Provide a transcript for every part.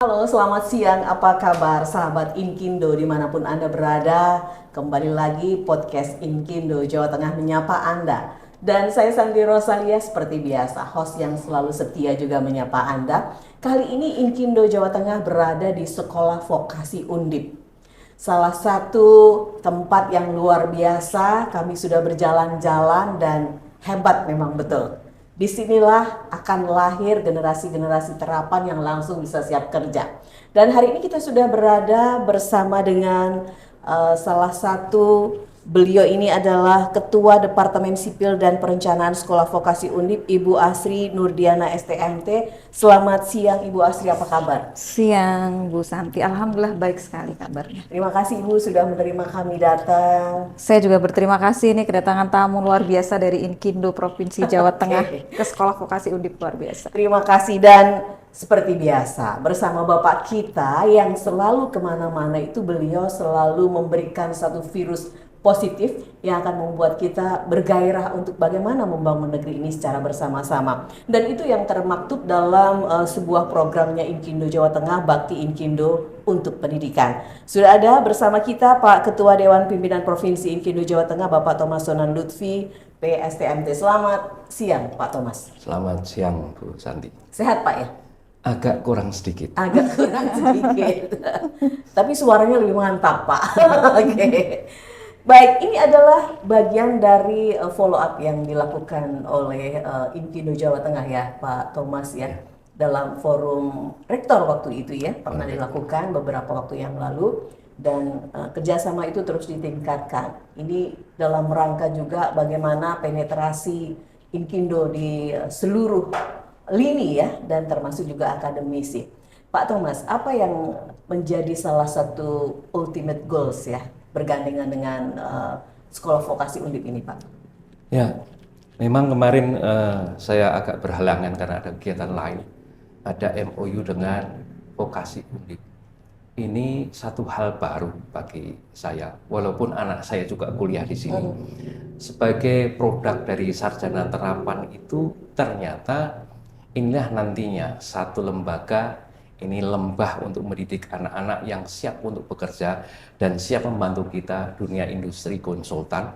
Halo, selamat siang. Apa kabar sahabat Inkindo dimanapun Anda berada? Kembali lagi podcast Inkindo Jawa Tengah menyapa Anda. Dan saya Sandi Rosalia seperti biasa, host yang selalu setia juga menyapa Anda. Kali ini Inkindo Jawa Tengah berada di Sekolah Vokasi Undip. Salah satu tempat yang luar biasa, kami sudah berjalan-jalan dan hebat memang betul. Disinilah akan lahir generasi-generasi terapan yang langsung bisa siap kerja. Dan hari ini kita sudah berada bersama dengan salah satu, beliau ini adalah Ketua Departemen Sipil dan Perencanaan Sekolah Vokasi Undip, Ibu Asri Nurdiana STMT. Selamat siang Ibu Asri, apa kabar? Siang Bu Santi, Alhamdulillah baik sekali kabarnya. Terima kasih Ibu sudah menerima kami datang. Saya juga berterima kasih nih kedatangan tamu luar biasa dari Inkindo Provinsi Jawa Tengah ke Sekolah Vokasi Undip luar biasa. Terima kasih dan seperti biasa bersama Bapak kita yang selalu kemana-mana itu beliau selalu memberikan satu virus positif yang akan membuat kita bergairah untuk bagaimana membangun negeri ini secara bersama-sama. Dan itu yang termaktub dalam sebuah programnya Inkindo Jawa Tengah, Bakti Inkindo untuk Pendidikan. Sudah ada bersama kita Pak Ketua Dewan Pimpinan Provinsi Inkindo Jawa Tengah, Bapak Thomas Sonan Lutfi, PSTMT. Selamat siang Pak Thomas. Selamat siang Bu Santi. Sehat Pak ya? Agak kurang sedikit. Agak kurang sedikit. Tapi suaranya lebih mantap Pak. Oke. Baik, ini adalah bagian dari follow up yang dilakukan oleh Inkindo Jawa Tengah ya Pak Thomas ya. Dalam forum rektor waktu itu ya, pernah dilakukan beberapa waktu yang lalu. Dan kerjasama itu terus ditingkatkan. Ini dalam rangka juga bagaimana penetrasi Inkindo di seluruh lini ya, dan termasuk juga akademisi. Pak Thomas, apa yang menjadi salah satu ultimate goals ya bergandengan dengan Sekolah Vokasi Undip ini Pak? Ya, memang kemarin saya agak berhalangan karena ada kegiatan lain. Ada MOU dengan Vokasi Undip. Ini satu hal baru bagi saya, walaupun anak saya juga kuliah di sini. Sebagai produk dari sarjana terapan itu ternyata inilah nantinya satu lembaga, ini lembah untuk mendidik anak-anak yang siap untuk bekerja dan siap membantu kita dunia industri konsultan.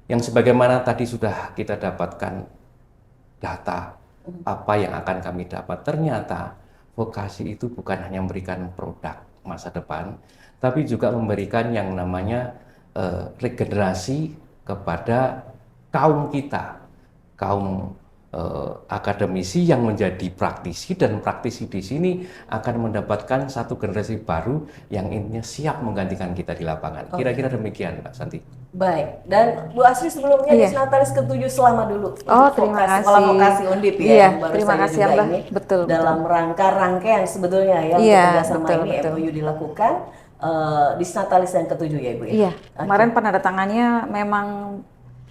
Yang sebagaimana tadi sudah kita dapatkan data apa yang akan kami dapat. Ternyata vokasi itu bukan hanya memberikan produk masa depan, tapi juga memberikan yang namanya regenerasi kepada kaum kita, kaum akademisi yang menjadi praktisi, dan praktisi di sini akan mendapatkan satu generasi baru yang intinya siap menggantikan kita di lapangan. Kira-kira demikian Mbak Santi. Baik, dan Bu Asri sebelumnya Disnatalis ke-7 selama dulu. Terima kasih. Sekolah Vokasi Undip ya, Iya, baru terima saja kasih juga Mbak. ini Betul. dalam rangka rangkaian sebetulnya ya untuk kerjasama ini MOU dilakukan Disnatalis yang ke-7 ya Ibu ya. Iya, kemarin penandatangannya memang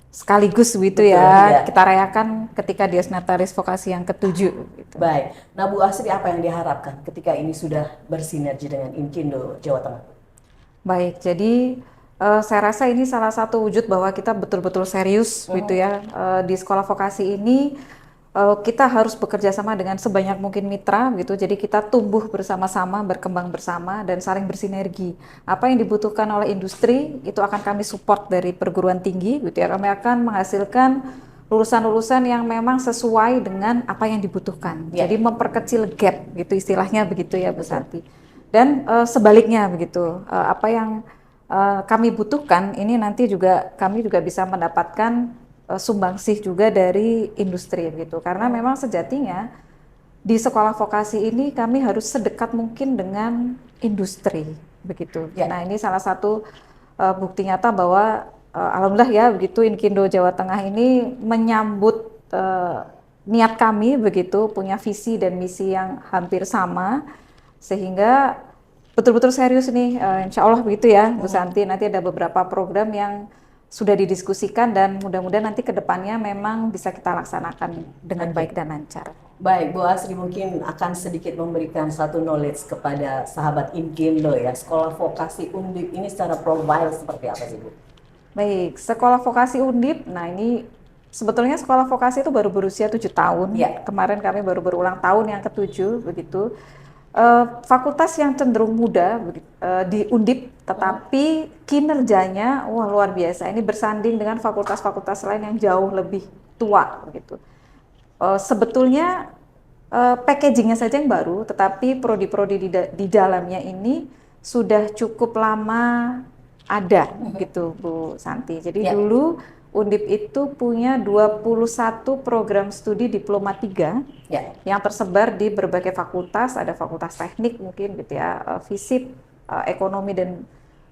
sekaligus begitu Betul, ya, ya. kita rayakan ketika Disnatalis Vokasi yang ke-7 gitu. Baik, nah Bu Asri apa yang diharapkan ketika ini sudah bersinergi dengan Inkindo Jawa Tengah? Baik, jadi saya rasa ini salah satu wujud bahwa kita betul-betul serius gitu ya. Di sekolah vokasi ini kita harus bekerja sama dengan sebanyak mungkin mitra gitu. Jadi kita tumbuh bersama-sama, berkembang bersama dan saling bersinergi. Apa yang dibutuhkan oleh industri itu akan kami support dari perguruan tinggi gitu ya. Kami akan menghasilkan lulusan-lulusan yang memang sesuai dengan apa yang dibutuhkan. Jadi memperkecil gap gitu istilahnya begitu ya Bu Santi. Dan sebaliknya begitu, apa yang kami butuhkan ini nanti juga kami juga bisa mendapatkan sumbangsih juga dari industri gitu, karena memang sejatinya di sekolah vokasi ini kami harus sedekat mungkin dengan industri begitu. Nah ini salah satu bukti nyata bahwa alhamdulillah ya begitu Inkindo Jawa Tengah ini menyambut niat kami begitu, punya visi dan misi yang hampir sama sehingga betul-betul serius nih, insya Allah begitu ya Bu Santi. Nanti ada beberapa program yang sudah didiskusikan dan mudah-mudahan nanti ke depannya memang bisa kita laksanakan dengan baik dan lancar. Baik, Bu Asri mungkin akan sedikit memberikan satu knowledge kepada sahabat Inkindo ya. Sekolah Vokasi Undip ini secara profile seperti apa sih Bu? Baik, Sekolah Vokasi Undip, nah ini sebetulnya sekolah vokasi itu baru berusia 7 tahun. Kemarin kami baru berulang tahun yang ke-7 begitu. fakultas yang cenderung muda di Undip, tetapi kinerjanya wah luar biasa. Ini bersanding dengan fakultas-fakultas lain yang jauh lebih tua begitu. Sebetulnya packagingnya saja yang baru, tetapi prodi-prodi di dalamnya ini sudah cukup lama ada gitu Bu Santi. Jadi dulu Undip itu punya 21 program studi diploma 3 yang tersebar di berbagai fakultas, ada fakultas teknik mungkin gitu ya, FISIP, ekonomi dan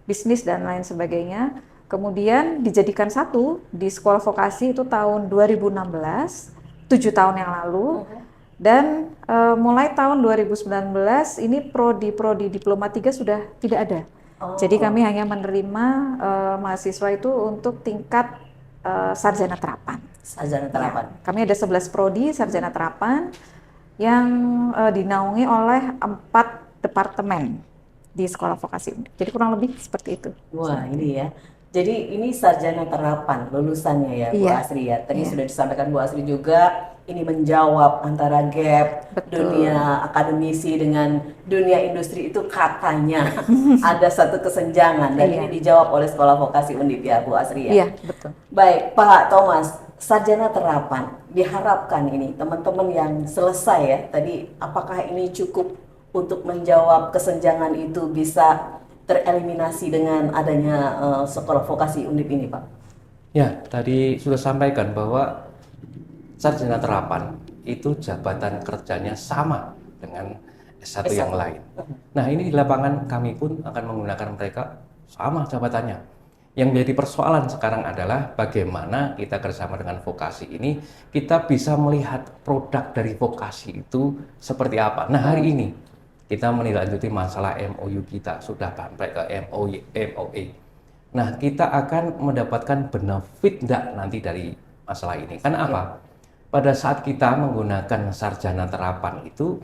bisnis dan lain sebagainya. Kemudian dijadikan satu di sekolah vokasi itu tahun 2016, 7 tahun yang lalu. Dan mulai tahun 2019 ini prodi-prodi diploma 3 sudah tidak ada. Jadi kami hanya menerima mahasiswa itu untuk tingkat sarjana terapan. Sarjana terapan. Ya, kami ada 11 prodi sarjana terapan yang dinaungi oleh 4 departemen di sekolah vokasi. Jadi kurang lebih seperti itu. Wah, ini ya. Jadi ini sarjana terapan lulusannya ya Bu Asri ya. Tadi sudah disampaikan Bu Asri juga, ini menjawab antara gap dunia akademisi dengan dunia industri itu katanya ada satu kesenjangan dan ini dijawab oleh sekolah vokasi Undip ya Bu Asri ya. Iya, betul. Baik, Pak Thomas, sarjana terapan diharapkan ini teman-teman yang selesai ya tadi, apakah ini cukup untuk menjawab kesenjangan itu bisa tereliminasi dengan adanya sekolah vokasi Undip ini, Pak? Ya, tadi sudah sampaikan bahwa sarjana terapan itu jabatan kerjanya sama dengan S1 yang lain. Nah, ini di lapangan kami pun akan menggunakan mereka sama jabatannya. Yang menjadi persoalan sekarang adalah bagaimana kita bersama dengan vokasi ini kita bisa melihat produk dari vokasi itu seperti apa. Nah, hari ini kita menindaklanjuti masalah MOU kita, sudah sampai ke MOE. Nah, kita akan mendapatkan benefit enggak nanti dari masalah ini. Karena apa? Pada saat kita menggunakan sarjana terapan itu,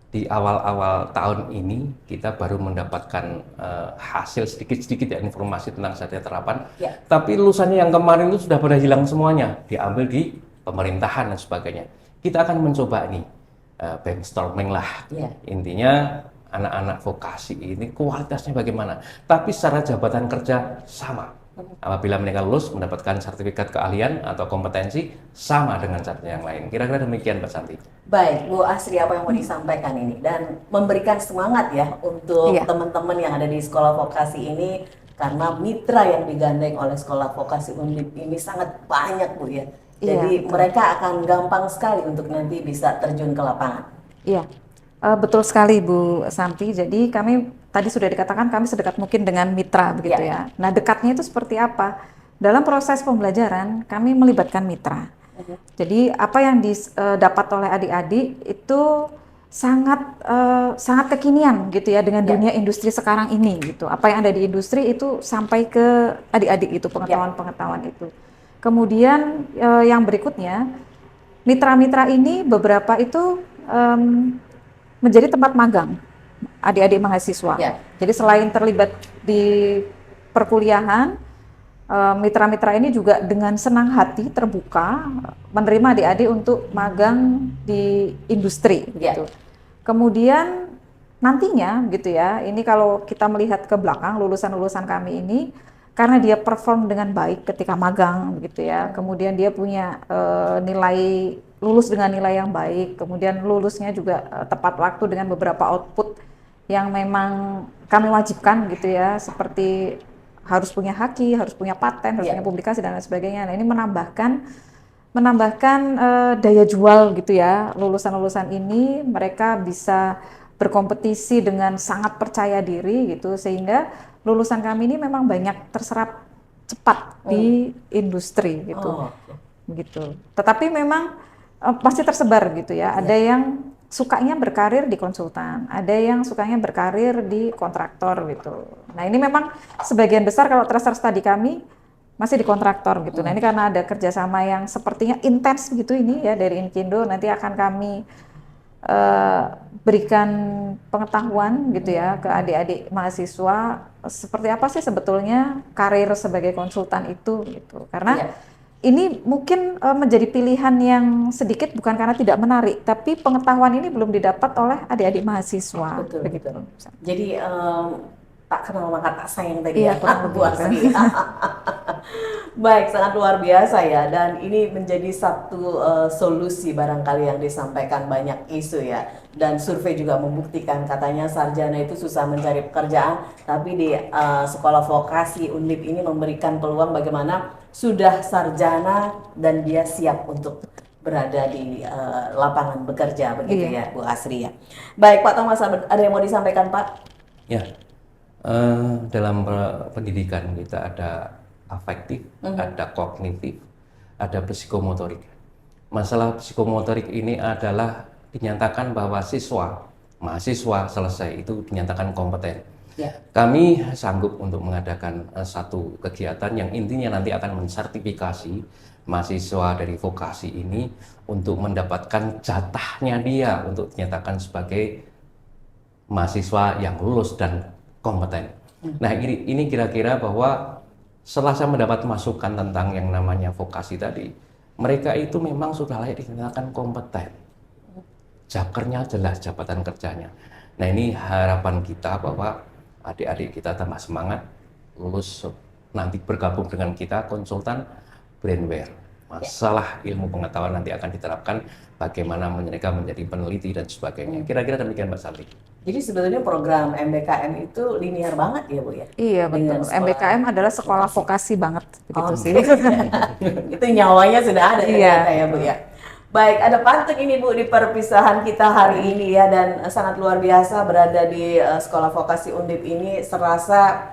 di awal-awal tahun ini, kita baru mendapatkan hasil sedikit-sedikit ya, informasi tentang sarjana terapan. Tapi lulusannya yang kemarin itu sudah pada hilang semuanya, diambil di pemerintahan dan sebagainya. Kita akan mencoba nih, brainstorming lah. Intinya anak-anak vokasi ini kualitasnya bagaimana, tapi secara jabatan kerja sama. Apabila mereka lulus mendapatkan sertifikat keahlian atau kompetensi sama dengan sarjana yang lain. Kira-kira demikian Mbak Santi. Baik, Bu Asri, apa yang mau disampaikan ini dan memberikan semangat ya untuk teman-teman yang ada di sekolah vokasi ini, karena mitra yang digandeng oleh sekolah vokasi Undip ini sangat banyak Bu ya. Jadi mereka akan gampang sekali untuk nanti bisa terjun ke lapangan. Iya, betul sekali Bu Santi. Jadi kami tadi sudah dikatakan kami sedekat mungkin dengan mitra begitu ya. Nah, dekatnya itu seperti apa? Dalam proses pembelajaran kami melibatkan mitra. Jadi apa yang didapat oleh adik-adik itu sangat kekinian gitu ya dengan dunia industri sekarang ini gitu. Apa yang ada di industri itu sampai ke adik-adik itu, pengetahuan-pengetahuan itu. Kemudian yang berikutnya, mitra-mitra ini beberapa itu menjadi tempat magang adik-adik mahasiswa. Jadi selain terlibat di perkuliahan, mitra-mitra ini juga dengan senang hati terbuka menerima adik-adik untuk magang di industri. Gitu. Kemudian nantinya gitu ya, ini kalau kita melihat ke belakang lulusan-lulusan kami ini, karena dia perform dengan baik ketika magang gitu ya, kemudian dia punya lulus dengan nilai yang baik, kemudian lulusnya juga tepat waktu dengan beberapa output yang memang kami wajibkan gitu ya, seperti harus punya haki, harus punya paten, harus punya publikasi dan lain sebagainya. Nah, ini menambahkan daya jual gitu ya, lulusan-lulusan ini mereka bisa berkompetisi dengan sangat percaya diri gitu, sehingga lulusan kami ini memang banyak terserap cepat di industri gitu. Begitu. Tetapi memang pasti tersebar gitu ya. Ada yang sukanya berkarir di konsultan, ada yang sukanya berkarir di kontraktor gitu. Nah, ini memang sebagian besar kalau tracer study kami masih di kontraktor gitu. Nah, ini karena ada kerjasama yang sepertinya intens gitu ini ya dari Inkindo, nanti akan kami berikan pengetahuan gitu ya ke adik-adik mahasiswa seperti apa sih sebetulnya karir sebagai konsultan itu gitu. Karena ini mungkin menjadi pilihan yang sedikit bukan karena tidak menarik, tapi pengetahuan ini belum didapat oleh adik-adik mahasiswa. Betul, Begitu. betul. Jadi tak kenal maka tak sayang tadi Iya, ya, kurang lebih Bu gitu. Asri. Baik, sangat luar biasa ya. Dan ini menjadi satu solusi barangkali yang disampaikan banyak isu ya. Dan survei juga membuktikan katanya sarjana itu susah mencari pekerjaan, tapi di sekolah vokasi Undip ini memberikan peluang bagaimana sudah sarjana dan dia siap untuk berada di lapangan bekerja begitu ya, Bu Asri ya. Baik, Pak Thomas, ada yang mau disampaikan, Pak? Ya, dalam pendidikan kita ada afektif, ada kognitif, ada psikomotorik. Masalah psikomotorik ini adalah dinyatakan bahwa mahasiswa selesai itu dinyatakan kompeten. Ya. Kami sanggup untuk mengadakan satu kegiatan yang intinya nanti akan mensertifikasi mahasiswa dari vokasi ini untuk mendapatkan jatahnya dia untuk dinyatakan sebagai mahasiswa yang lulus dan kompeten. Nah, ini kira-kira bahwa setelah saya mendapat masukan tentang yang namanya vokasi tadi, mereka itu memang sudah layak dinyatakan kompeten. Jakernya jelas jabatan kerjanya. Nah, ini harapan kita bahwa adik-adik kita tambah semangat, lulus nanti bergabung dengan kita konsultan brainware. Masalah ilmu pengetahuan nanti akan diterapkan bagaimana mereka menjadi peneliti dan sebagainya. Kira-kira demikian Mbak Saldi. Jadi sebetulnya program MBKM itu linear banget ya, Bu ya? Iya, Dengan betul. sekolah MBKM adalah sekolah vokasi banget, begitu sih. Itu nyawanya sudah ada Iya. ternyata ya, Bu ya. Baik, ada pantun ini Bu di perpisahan kita hari ini ya, dan sangat luar biasa berada di sekolah vokasi Undip ini. Serasa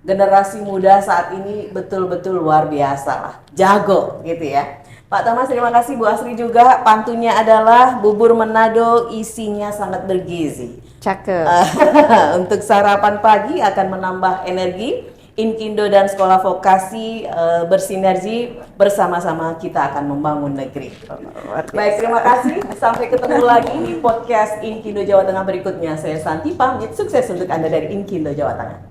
generasi muda saat ini betul-betul luar biasa lah, jago gitu ya. Pak Thomas, terima kasih. Bu Asri juga, pantunnya adalah bubur Manado isinya sangat bergizi. Cakep. Untuk sarapan pagi akan menambah energi. Inkindo dan sekolah vokasi bersinergi, bersama-sama kita akan membangun negeri. Baik, terima kasih. Sampai ketemu lagi di podcast Inkindo Jawa Tengah berikutnya. Saya Santi pamit, sukses untuk Anda dari Inkindo Jawa Tengah.